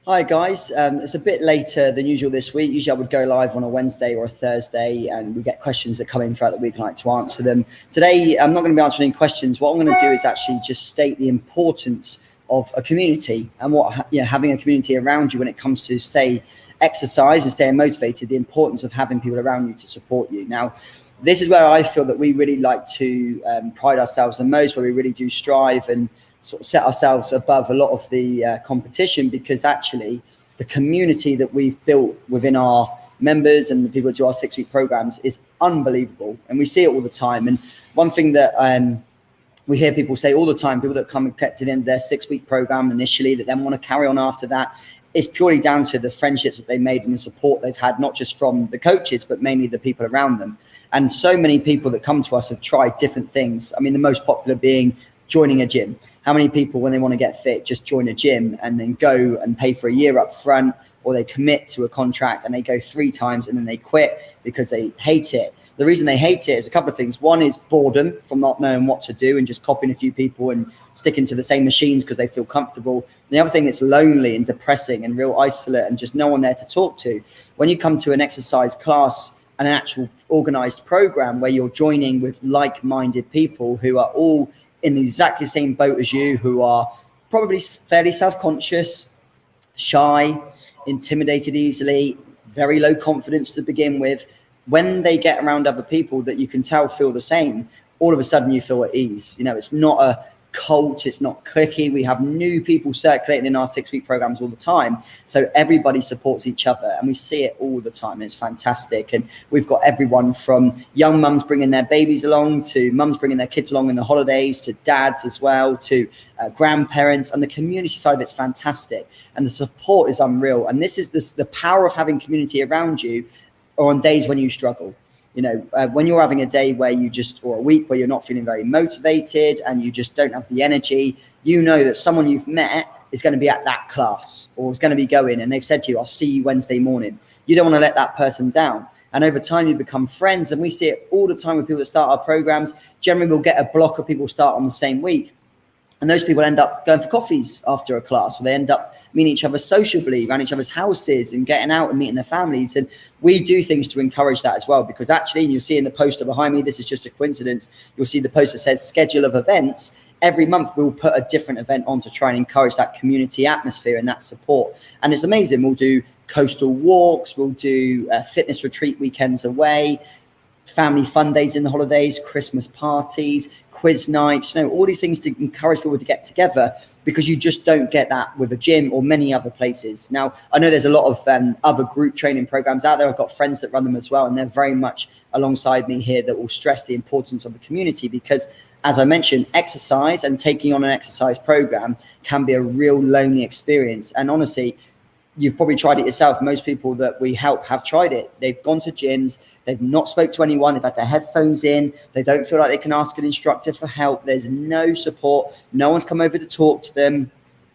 Hi guys, it's a bit later than usual this week. Usually I would go live on a Wednesday or a Thursday and we get questions that come in throughout the week and I like to answer them. Today, I'm not going to be answering any questions. What I'm going to do is actually just state the importance of a community and what having a community around you when it comes to exercise and staying motivated, the importance of having people around you to support you. Now, this is where I feel that we really like to pride ourselves the most, where we really do strive and sort of set ourselves above a lot of the competition, because actually the community that we've built within our members and the people that do our 6-week programs is unbelievable. And we see it all the time. And one thing that we hear people say all the time, people that come and get to the end of their 6-week program initially that then want to carry on after that, is purely down to the friendships that they made and the support they've had, not just from the coaches, but mainly the people around them. And so many people that come to us have tried different things. I mean, the most popular being joining a gym. How many people, when they want to get fit, just join a gym and then go and pay for a year up front, or they commit to a contract and they go 3 times and then they quit because they hate it? The reason they hate it is a couple of things. One is boredom from not knowing what to do and just copying a few people and sticking to the same machines because they feel comfortable. And the other thing is lonely and depressing and real isolate and just no one there to talk to. When you come to an exercise class and an actual organized program where you're joining with like-minded people who are all in exactly the same boat as you, who are probably fairly self-conscious, shy, intimidated easily, very low confidence to begin with, when they get around other people that you can tell feel the same, all of a sudden you feel at ease. You know, it's not a cult, it's not cliquey. We have new people circulating in our 6-week programs all the time. So everybody supports each other and we see it all the time. And it's fantastic. And we've got everyone from young mums bringing their babies along to mums bringing their kids along in the holidays, to dads as well, to grandparents, and the community side of it's fantastic. And the support is unreal. And this is the power of having community around you, or on days when you struggle. You know, when you're having a day where or a week where you're not feeling very motivated and you just don't have the energy, you know that someone you've met is going to be at that class or is going to be going, and they've said to you, I'll see you Wednesday morning. You don't want to let that person down. And over time you become friends, and we see it all the time with people that start our programs. Generally we'll get a block of people start on the same week. And those people end up going for coffees after a class, or they end up meeting each other sociably around each other's houses and getting out and meeting their families. And we do things to encourage that as well, because actually, and you'll see in the poster behind me, this is just a coincidence, you'll see the poster says schedule of events. Every month we'll put a different event on to try and encourage that community atmosphere and that support. And it's amazing. We'll do coastal walks, we'll do fitness retreat weekends away, family fun days in the holidays, Christmas parties, quiz nights, all these things to encourage people to get together, because you just don't get that with a gym or many other places. Now, I know there's a lot of other group training programs out there. I've got friends that run them as well, and they're very much alongside me here that will stress the importance of the community, because as I mentioned, exercise and taking on an exercise program can be a real lonely experience. And honestly, you've probably tried it yourself. Most people that we help have tried it. They've gone to gyms, they've not spoke to anyone, they've had their headphones in, they don't feel like they can ask an instructor for help. There's no support, no one's come over to talk to them.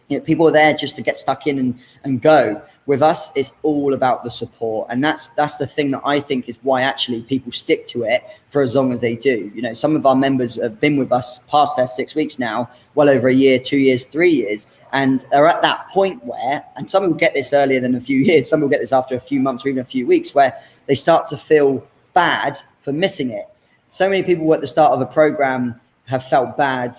You know, people are there just to get stuck in and go. With us, it's all about the support. And that's the thing that I think is why actually people stick to it for as long as they do. You know, some of our members have been with us past their 6 weeks now, well over a year, 2 years, 3 years, and are at that point where, and some will get this earlier than a few years, some will get this after a few months or even a few weeks, where they start to feel bad for missing it. So many people at the start of a program have felt bad,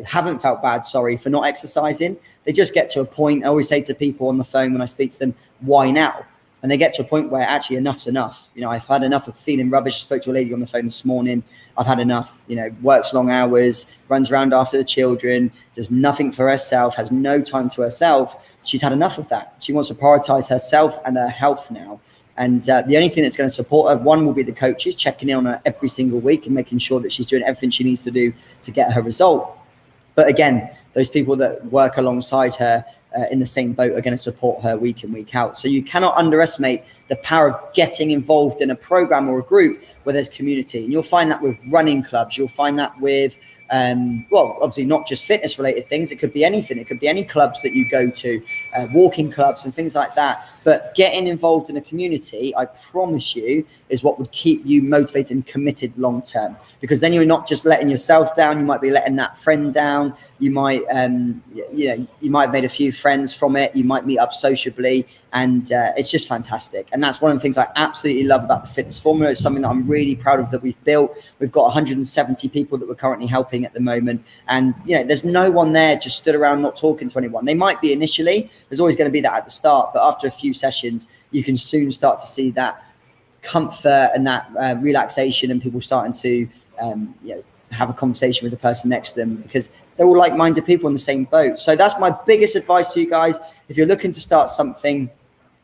haven't felt bad, for not exercising. They just get to a point. I always say to people on the phone when I speak to them, why now? And they get to a point where actually enough's enough. You know, I've had enough of feeling rubbish. I spoke to a lady on the phone this morning. I've had enough, works long hours, runs around after the children, does nothing for herself, has no time to herself. She's had enough of that. She wants to prioritize herself and her health now. And the only thing that's going to support her, one, will be the coaches checking in on her every single week and making sure that she's doing everything she needs to do to get her result. But again, those people that work alongside her in the same boat are going to support her week in, week out. So you cannot underestimate the power of getting involved in a program or a group where there's community. And you'll find that with running clubs. You'll find that with, obviously not just fitness related things. It could be anything. It could be any clubs that you go to, walking clubs and things like that. But getting involved in a community, I promise you, is what would keep you motivated and committed long term. Because then you're not just letting yourself down. You might be letting that friend down. You might you might have made a few friends from it. You might meet up sociably, and it's just fantastic. And that's one of the things I absolutely love about the fitness formula. It's something that I'm really proud of that we've built. We've got 170 people that we're currently helping at the moment, and there's no one there just stood around not talking to anyone. They might be initially. There's always going to be that at the start, but after a few sessions, you can soon start to see that comfort and that relaxation, and people starting to have a conversation with the person next to them, because they're all like-minded people in the same boat. So that's my biggest advice to you guys. If you're looking to start something,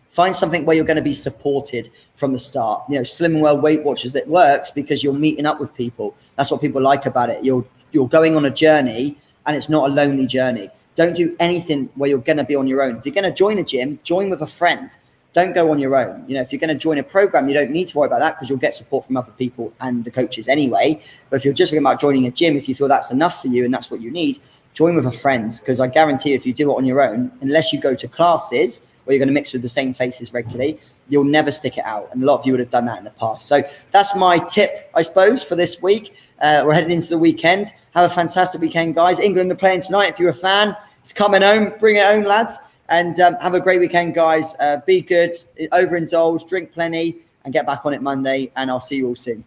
find something where you're going to be supported from the start. Slim and Well Weight Watchers, it works because you're meeting up with people. That's what people like about it. You're going on a journey, and it's not a lonely journey. Don't do anything where you're going to be on your own. If you're going to join a gym, join with a friend. Don't go on your own. If you're going to join a program, you don't need to worry about that because you'll get support from other people and the coaches anyway. But if you're just thinking about joining a gym, if you feel that's enough for you and that's what you need, join with a friend, because I guarantee if you do it on your own, unless you go to classes where you're going to mix with the same faces regularly, you'll never stick it out. And a lot of you would have done that in the past. So that's my tip, I suppose, for this week. We're heading into the weekend. Have a fantastic weekend, guys. England are playing tonight. If you're a fan, it's coming home. Bring it home, lads. And have a great weekend, guys. Be good, overindulge, drink plenty, and get back on it Monday. And I'll see you all soon.